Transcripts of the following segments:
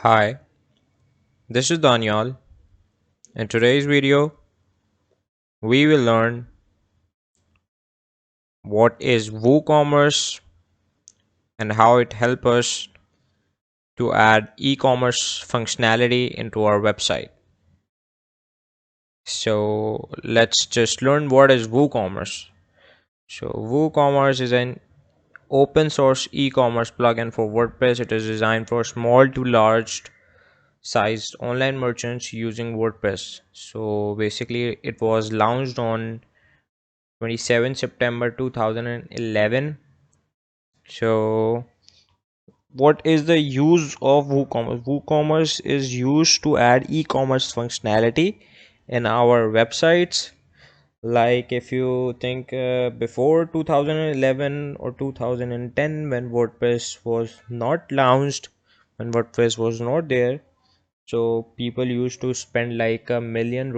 Hi, this is Daniel. In today's video, we will learn what is WooCommerce and how it helps us to add e-commerce functionality into our website. So let's just learn what is WooCommerce. So WooCommerce is an open source e-commerce plugin for WordPress. It is designed for small to large sized online merchants using WordPress. So basically it was launched on 27 September 2011. So what is the use of WooCommerce? WooCommerce is used to add e-commerce functionality in our websites. Like if you think before 2011 or 2010, when WordPress was not launched, when WordPress was not there, so people used to spend like ₹1 million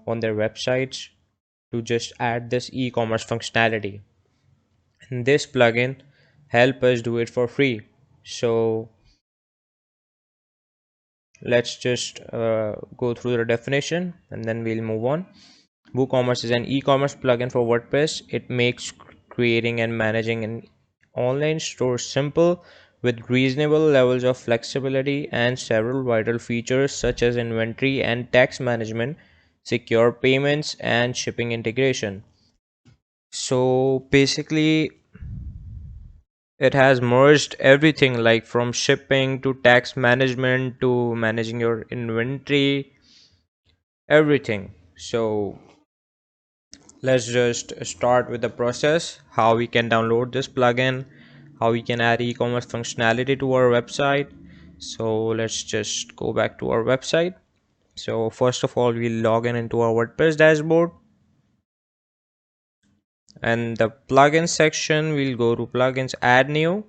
on their websites to just add this e-commerce functionality. And this plugin help us do it for free. So let's just go through the definition and then we'll move on. WooCommerce is an e-commerce plugin for WordPress. It makes creating and managing an online store simple with reasonable levels of flexibility and several vital features such as inventory and tax management, secure payments, and shipping integration. So basically it has merged everything, like from shipping to tax management to managing your inventory, everything. So let's just start with the process, how we can download this plugin, how we can add e-commerce functionality to our website. So let's just go back to our website. So first of all, we'll log in into our WordPress dashboard, and the plugin section, we'll go to plugins, add new.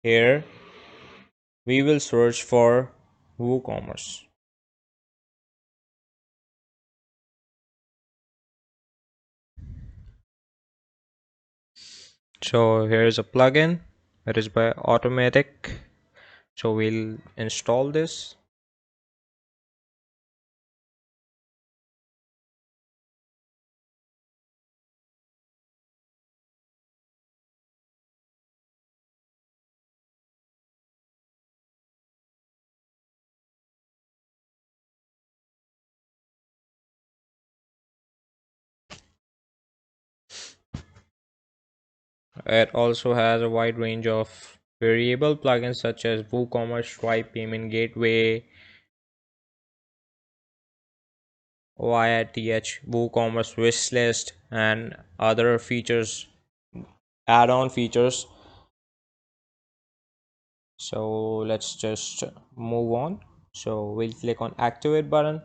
Here we will search for WooCommerce. So here is a plugin. It is by Automatic. So we'll install this. It also has a wide range of variable plugins such as WooCommerce, Stripe Payment Gateway, YITH, WooCommerce Wishlist, and other features, add-on features. So let's just move on. So we'll click on Activate button.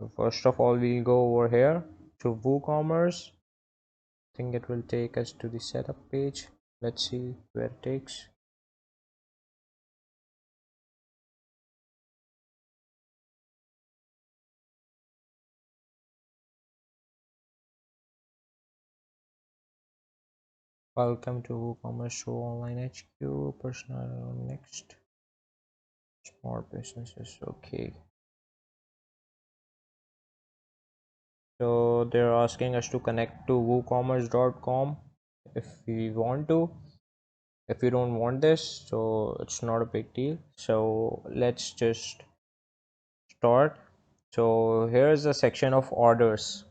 So first of all, we'll go over here to WooCommerce. I think it will take us to the setup page. Let's see where it takes. Welcome to WooCommerce Show Online HQ. Personal next. Small businesses. Okay. So they're asking us to connect to woocommerce.com if we want to. If you don't want this, so it's not a big deal. So let's just start. So here's the section of orders.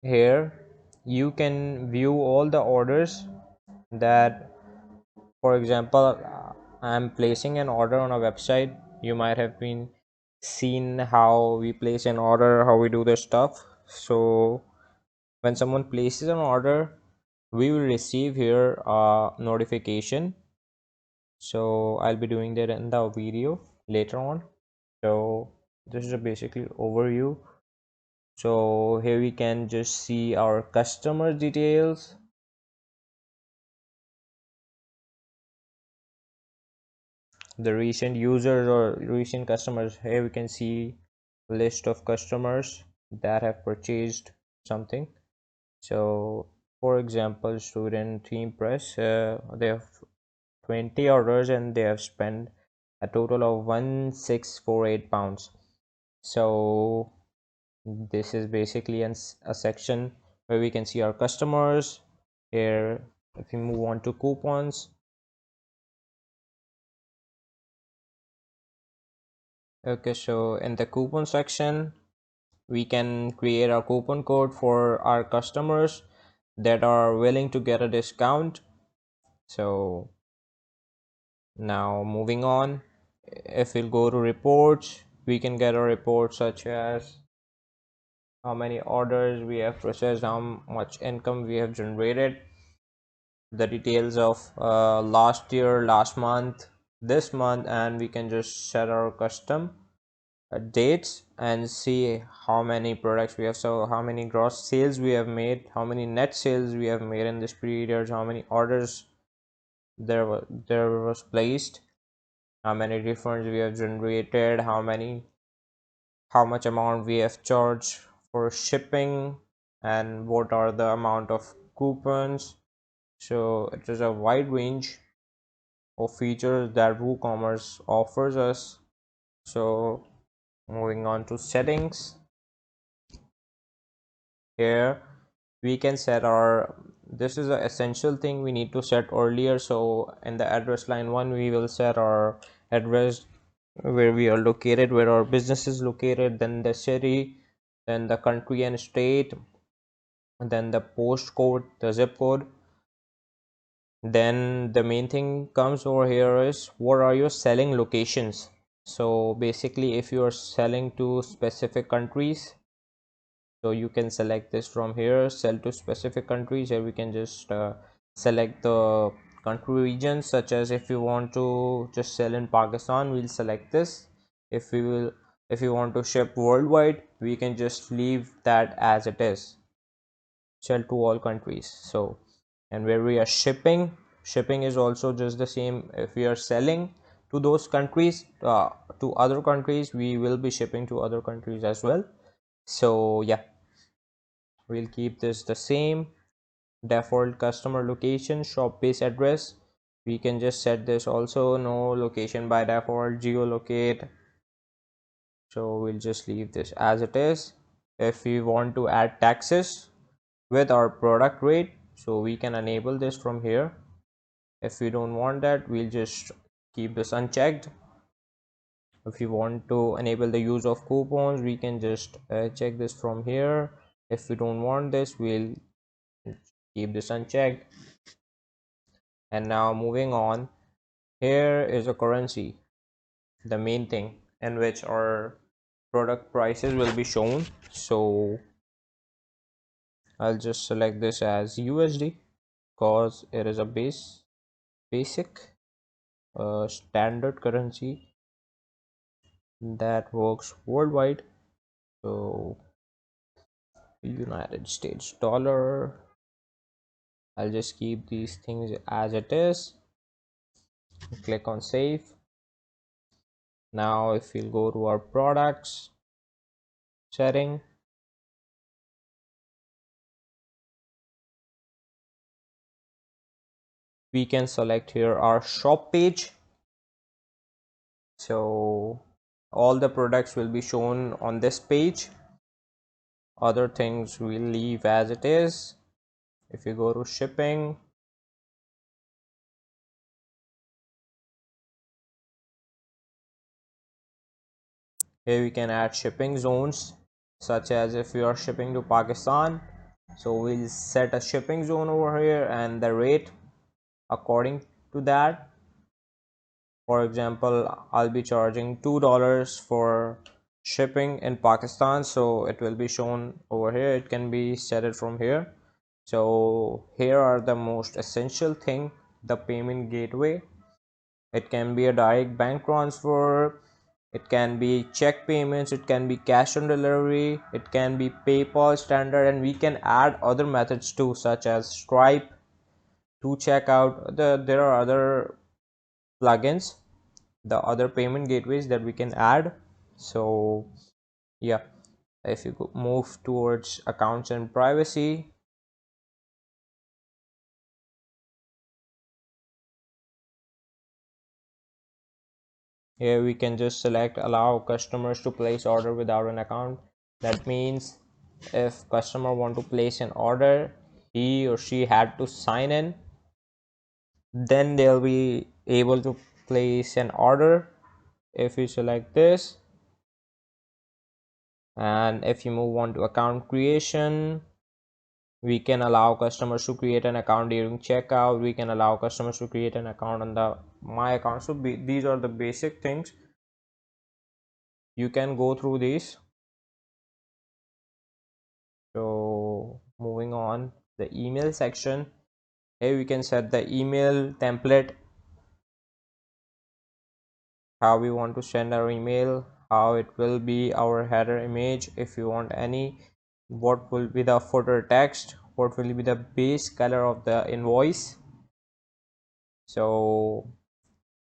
Here you can view all the orders that, for example, I'm placing an order on a website. You might have been seen how we place an order, how we do this stuff. So when someone places an order, we will receive here a notification. So I'll be doing that in the video later on. So this is a basically overview. So here we can just see our customer details. the recent users or recent customers. Here we can see list of customers that have purchased something. So for example, student theme press, they have 20 orders and they have spent a total of 1648 pounds. So this is basically a section where we can see our customers. Here if we move on to coupons, okay, so in the coupon section we can create a coupon code for our customers that are willing to get a discount. So now moving on, if we'll go to reports, we can get a report such as how many orders we have processed, how much income we have generated, the details of last year, last month, this month, and we can just set our custom dates and see how many products we have, so how many gross sales we have made, how many net sales we have made in this period, how many orders there was placed, how many refunds we have generated, how much amount we have charged for shipping, and what are the amount of coupons. So it is a wide range of features that WooCommerce offers us. So moving on to settings, here we can set our, this is an essential thing we need to set earlier. So in the address line 1 we will set our address where we are located, where our business is located, then the city, then the country and state, and then the postcode, the zip code. Then the main thing comes over here is what are your selling locations. So basically if you are selling to specific countries, so you can select this from here, sell to specific countries. Here we can just select the country regions, such as if you want to just sell in Pakistan, we'll select this. If you want to ship worldwide, we can just leave that as it is, sell to all countries. So and where we are shipping is also just the same. If we are selling to those countries, to other countries, we will be shipping to other countries as well. So yeah, we'll keep this the same. Default customer location, shop base address, we can just set this also, no location by default, geolocate. So we'll just leave this as it is. If we want to add taxes with our product rate, so we can enable this from here. If we don't want that, we'll just keep this unchecked. If you want to enable the use of coupons, we can just check this from here. If we don't want this, we'll keep this unchecked. And now moving on, here is a currency, the main thing in which our product prices will be shown. So I'll just select this as USD because it is a basic standard currency that works worldwide. So United States dollar, I'll just keep these things as it is, click on save. Now if we'll go to our products setting, we can select here our shop page. So all the products will be shown on this page, other things we'll leave as it is. If you go to shipping, here we can add shipping zones, such as if you are shipping to Pakistan, so we'll set a shipping zone over here and the rate according to that. For example, I'll be charging $2 for shipping in Pakistan, so it will be shown over here. It can be set it from here. So here are the most essential thing, the payment gateway. It can be a direct bank transfer, it can be check payments, it can be cash on delivery, it can be PayPal standard, and we can add other methods too, such as Stripe to checkout. There are other plugins the other payment gateways that we can add. So yeah, if you move towards accounts and privacy, here we can just select allow customers to place order without an account. That means if customer want to place an order, he or she had to sign in, then they'll be able to place an order. If you select this, and if you move on to account creation, we can allow customers to create an account during checkout. We can allow customers to create an account on the my account. So these are the basic things. You can go through these. So moving on, the email section. Here we can set the email template, how we want to send our email, how it will be our header image if you want any, what will be the footer text, what will be the base color of the invoice. So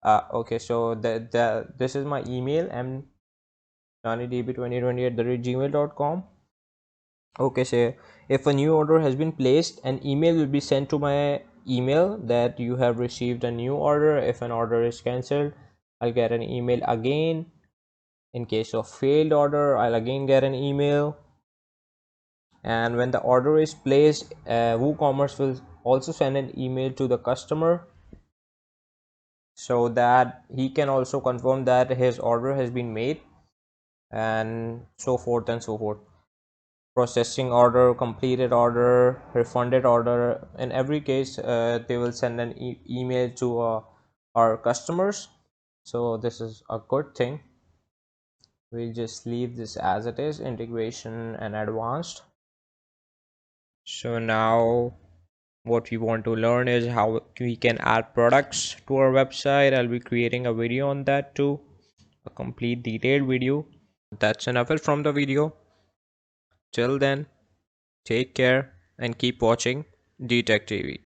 okay, so this is my email, mjohnnyDB2020@gmail.com. Okay, so if a new order has been placed, an email will be sent to my email that you have received a new order. If an order is cancelled, I'll get an email again. In case of failed order, I'll again get an email. And when the order is placed, WooCommerce will also send an email to the customer so that he can also confirm that his order has been made, and so forth and so forth. Processing order, completed order, refunded order. In every case, they will send an email to our customers. So this is a good thing. We'll just leave this as it is, integration and advanced. So now what we want to learn is how we can add products to our website. I'll be creating a video on that too, a complete detailed video. That's enough from the video. Till then, take care and keep watching DTech TV.